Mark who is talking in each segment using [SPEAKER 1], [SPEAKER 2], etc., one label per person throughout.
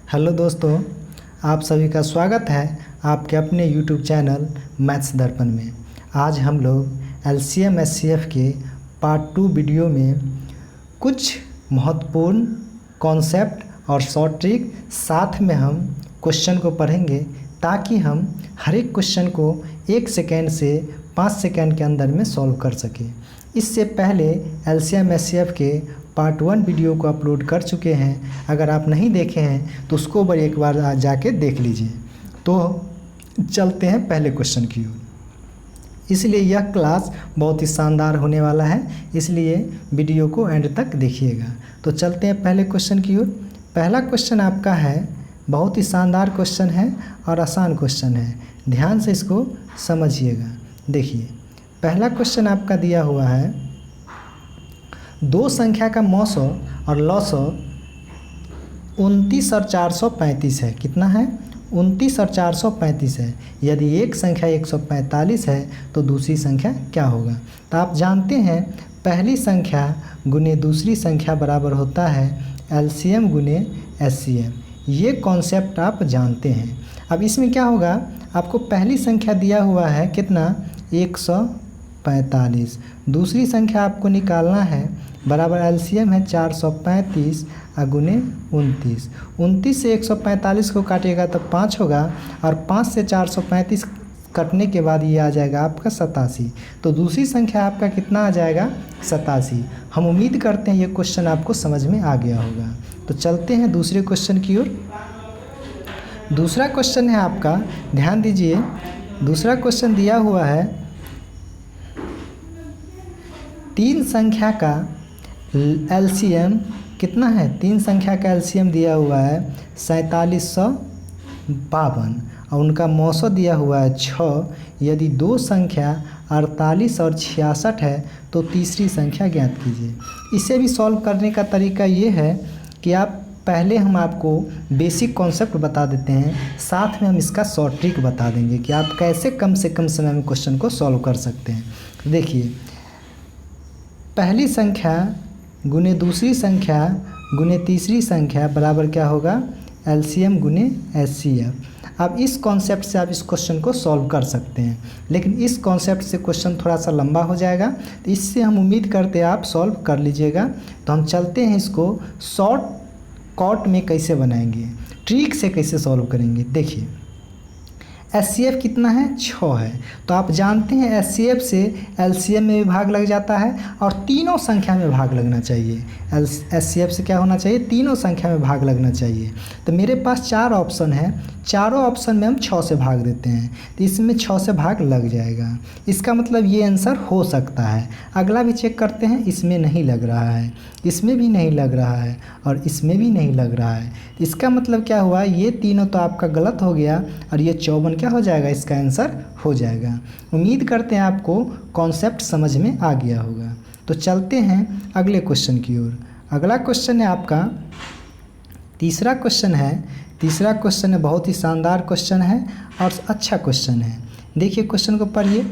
[SPEAKER 1] Hello दोस्तों, आप सभी का स्वागत है आपके अपने यूट्यूब चैनल मैथ्स दर्पण में। आज हम लोग एलसीएम एचसीएफ के पार्ट 2 वीडियो में कुछ महत्वपूर्ण कॉन्सेप्ट और शॉर्ट ट्रिक साथ में हम क्वेश्चन को पढ़ेंगे ताकि हम हर एक क्वेश्चन को 1 सेकेंड से 5 सेकेंड के अंदर में सॉल्व कर सकें। इससे पहले एलसीएम एचसीएफ के पार्ट 1 वीडियो को अपलोड कर चुके हैं। अगर आप नहीं देखे हैं तो उसको एक बार जाके देख लीजिए। तो चलते हैं पहले क्वेश्चन की ओर। इसलिए यह क्लास बहुत ही शानदार होने वाला है, इसलिए वीडियो को एंड तक देखिएगा। तो चलते हैं पहले क्वेश्चन की ओर। पहला क्वेश्चन आपका है, बहुत ही शानदार क्वेश्चन है और आसान क्वेश्चन है, ध्यान से इसको समझिएगा। देखिए, पहला क्वेश्चन आपका दिया हुआ है, दो संख्या का मौसो और लौसो 29 और 435 है। कितना है? 29 और 435 है। यदि एक संख्या 145 है तो दूसरी संख्या क्या होगा? तो आप जानते हैं पहली संख्या गुने दूसरी संख्या बराबर होता है एलसीएम गुने एचसीएफ। ये कॉन्सेप्ट आप जानते हैं। अब इसमें क्या होगा, आपको पहली संख्या दिया हुआ है कितना? 145। दूसरी संख्या आपको निकालना है, बराबर एलसीएम है 435 गुने 29। 29 से 145 को काटिएगा तो 5 होगा और 5 से 435 कटने के बाद ये आ जाएगा आपका 87। तो दूसरी संख्या आपका कितना आ जाएगा? 87। हम उम्मीद करते हैं ये क्वेश्चन आपको समझ में आ गया होगा। तो चलते हैं दूसरे क्वेश्चन की ओर। दूसरा क्वेश्चन है आपका, ध्यान दीजिए। दूसरा क्वेश्चन दिया हुआ है, तीन संख्या का एलसीएम कितना है? तीन संख्या का एलसीएम दिया हुआ है 4752 और उनका मौसो दिया हुआ है 6। यदि दो संख्या 48 और 66 है तो तीसरी संख्या ज्ञात कीजिए। इसे भी सॉल्व करने का तरीका ये है कि आप पहले हम आपको बेसिक कॉन्सेप्ट बता देते हैं, साथ में हम इसका शॉर्ट ट्रिक बता देंगे कि आप कैसे कम से कम समय में क्वेश्चन को सॉल्व कर सकते हैं। देखिए, पहली संख्या गुने दूसरी संख्या गुने तीसरी संख्या बराबर क्या होगा? एलसीएम गुने एचसीएफ। अब इस कॉन्सेप्ट से आप इस क्वेश्चन को सॉल्व कर सकते हैं, लेकिन इस कॉन्सेप्ट से क्वेश्चन थोड़ा सा लंबा हो जाएगा, तो इससे हम उम्मीद करते हैं आप सॉल्व कर लीजिएगा। तो हम चलते हैं इसको शॉर्ट कट में कैसे बनाएंगे, ट्रिक से कैसे सॉल्व करेंगे। देखिए, एचसीएफ कितना है? 6 है। तो आप जानते हैं एचसीएफ से एलसीएम में भी भाग लग जाता है और तीनों संख्या में भाग लगना चाहिए। एचसीएफ से क्या होना चाहिए? तीनों संख्या में भाग लगना चाहिए। तो मेरे पास 4 ऑप्शन है, चारों ऑप्शन में हम 6 से भाग देते हैं, तो इसमें 6 से भाग लग जाएगा। इसका मतलब ये आंसर हो सकता है। अगला भी चेक करते हैं, इसमें नहीं लग रहा है, इसमें भी नहीं लग रहा है और इसमें भी नहीं लग रहा है। इसका मतलब क्या हुआ? ये तीनों तो आपका गलत हो गया और ये 54 क्या हो जाएगा? इसका आंसर हो जाएगा। उम्मीद करते हैं आपको कॉन्सेप्ट समझ में आ गया होगा। तो चलते हैं अगले क्वेश्चन की ओर। अगला क्वेश्चन है आपका तीसरा क्वेश्चन है। तीसरा क्वेश्चन है, बहुत ही शानदार क्वेश्चन है और अच्छा क्वेश्चन है। देखिए क्वेश्चन को पढ़िए।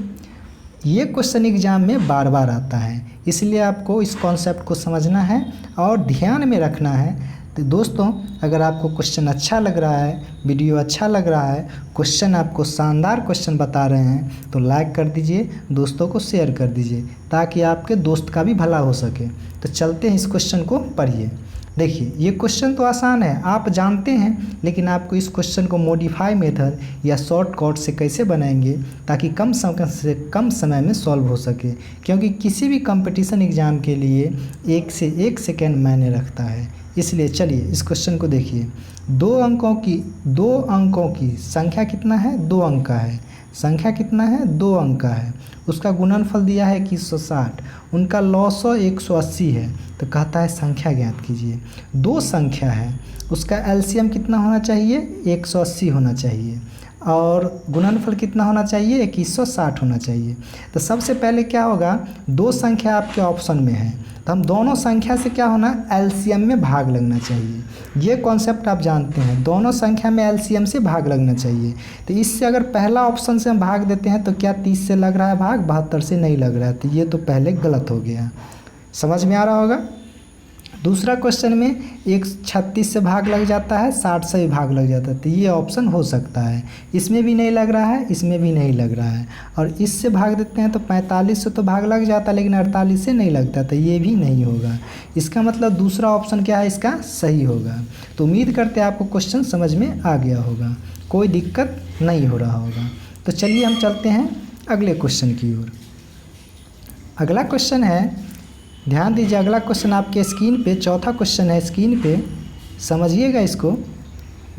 [SPEAKER 1] ये क्वेश्चन एग्जाम में बार बार आता है, इसलिए आपको इस कॉन्सेप्ट को समझना है और ध्यान में रखना है। तो दोस्तों, अगर आपको क्वेश्चन अच्छा लग रहा है, वीडियो अच्छा लग रहा है, क्वेश्चन आपको शानदार क्वेश्चन बता रहे हैं, तो लाइक कर दीजिए, दोस्तों को शेयर कर दीजिए ताकि आपके दोस्त का भी भला हो सके। तो चलते हैं इस क्वेश्चन को पढ़िए। देखिए, ये क्वेश्चन तो आसान है, आप जानते हैं, लेकिन आपको इस क्वेश्चन को मॉडिफाई मेथड या शॉर्टकट से कैसे बनाएंगे ताकि कम समय में सॉल्व हो सके, क्योंकि किसी भी कंपटीशन एग्ज़ाम के लिए 1 से 1 सेकेंड मायने रखता है। इसलिए चलिए इस क्वेश्चन को देखिए। दो अंकों की संख्या कितना है? 2 अंक का है। संख्या कितना है? 2 अंक का है। उसका गुणनफल दिया है 2160, उनका लौसो 180 है। तो कहता है संख्या ज्ञात कीजिए। 2 संख्या है, उसका एलसीएम कितना होना चाहिए? 180 होना चाहिए और गुणनफल कितना होना चाहिए? 2160 होना चाहिए। तो सबसे पहले क्या होगा, 2 संख्या आपके ऑप्शन में है, तो हम दोनों संख्या से क्या होना? एलसीएम में भाग लगना चाहिए। ये कॉन्सेप्ट आप जानते हैं, दोनों संख्या में एलसीएम से भाग लगना चाहिए। तो इससे अगर पहला ऑप्शन से हम भाग देते हैं तो क्या 30 से लग रहा है भाग? 72 से नहीं लग रहा है, तो ये तो पहले गलत हो गया। समझ में आ रहा होगा? दूसरा क्वेश्चन में एक 36 से भाग लग जाता है, 60 से भी भाग लग जाता है, तो ये ऑप्शन हो सकता है। इसमें भी नहीं लग रहा है, इसमें भी नहीं लग रहा है। और इससे भाग देते हैं तो 45 से तो भाग लग जाता है, लेकिन 48 से नहीं लगता, तो ये भी नहीं होगा। इसका मतलब दूसरा ऑप्शन क्या है इसका सही होगा। तो उम्मीद करते हैं आपको क्वेश्चन समझ में आ गया होगा, कोई दिक्कत नहीं हो रहा होगा। तो चलिए हम चलते हैं अगले क्वेश्चन की ओर। अगला क्वेश्चन है, ध्यान दीजिए, अगला क्वेश्चन आपके स्क्रीन पे, चौथा क्वेश्चन है स्क्रीन पे, समझिएगा इसको,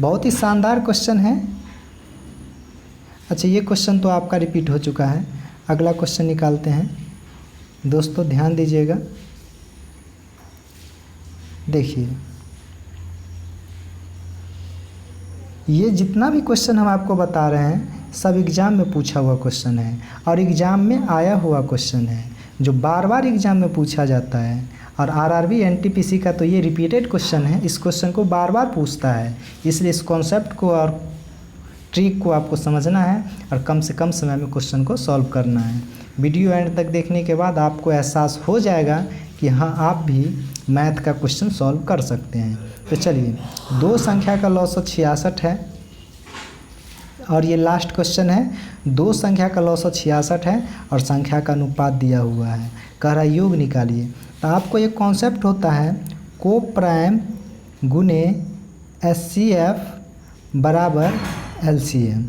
[SPEAKER 1] बहुत ही शानदार क्वेश्चन है। अच्छा, ये क्वेश्चन तो आपका रिपीट हो चुका है। अगला क्वेश्चन निकालते हैं। दोस्तों ध्यान दीजिएगा, देखिए ये जितना भी क्वेश्चन हम आपको बता रहे हैं सब एग्ज़ाम में पूछा हुआ क्वेश्चन है और एग्ज़ाम में आया हुआ क्वेश्चन है, जो बार बार एग्ज़ाम में पूछा जाता है। और आरआरबी एनटीपीसी का तो ये रिपीटेड क्वेश्चन है, इस क्वेश्चन को बार बार पूछता है, इसलिए इस कॉन्सेप्ट को और ट्रिक को आपको समझना है और कम से कम समय में क्वेश्चन को सॉल्व करना है। वीडियो एंड तक देखने के बाद आपको एहसास हो जाएगा कि हाँ, आप भी मैथ का क्वेश्चन सॉल्व कर सकते हैं। तो चलिए, 2 संख्या का लॉग 66 है और ये लास्ट क्वेश्चन है। 2 संख्या का लॉग 66 है और संख्या का अनुपात दिया हुआ है, कह रहा है योग निकालिए। तो आपको एक कॉन्सेप्ट होता है को प्राइम गुने HCF बराबर LCM,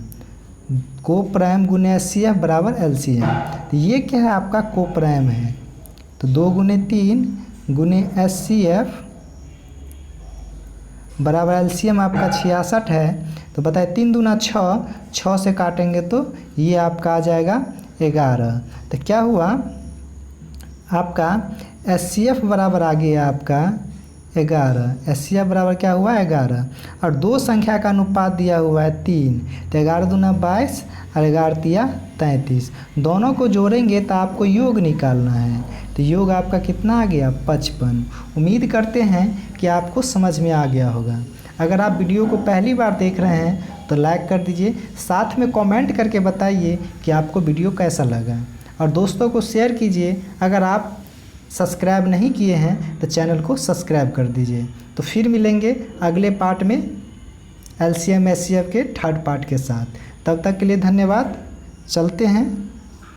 [SPEAKER 1] को प्राइम गुने HCF बराबर LCM। तो ये क्या है, आपका को प्राइम है, तो 2 गुने 3 गुने HCF बराबर LCM आपका 66 है। तो बताए 3 दूना 6, 6 से काटेंगे तो ये आपका आ जाएगा 11। तो क्या हुआ, आपका HCF बराबर आ गया आपका 11। HCF बराबर क्या हुआ 11, और 2 संख्या का अनुपात दिया हुआ है 3, तो 11 दूना 22 और 11 तिया 33। दोनों को जोड़ेंगे तो आपको योग निकालना है, तो योग आपका कितना आ गया 55। उम्मीद करते हैं कि आपको समझ में आ गया होगा। अगर आप वीडियो को पहली बार देख रहे हैं तो लाइक कर दीजिए, साथ में कमेंट करके बताइए कि आपको वीडियो कैसा लगा, और दोस्तों को शेयर कीजिए। अगर आप सब्सक्राइब नहीं किए हैं तो चैनल को सब्सक्राइब कर दीजिए। तो फिर मिलेंगे अगले पार्ट में LCM HCF के 3rd पार्ट के साथ। तब तक के लिए धन्यवाद, चलते हैं।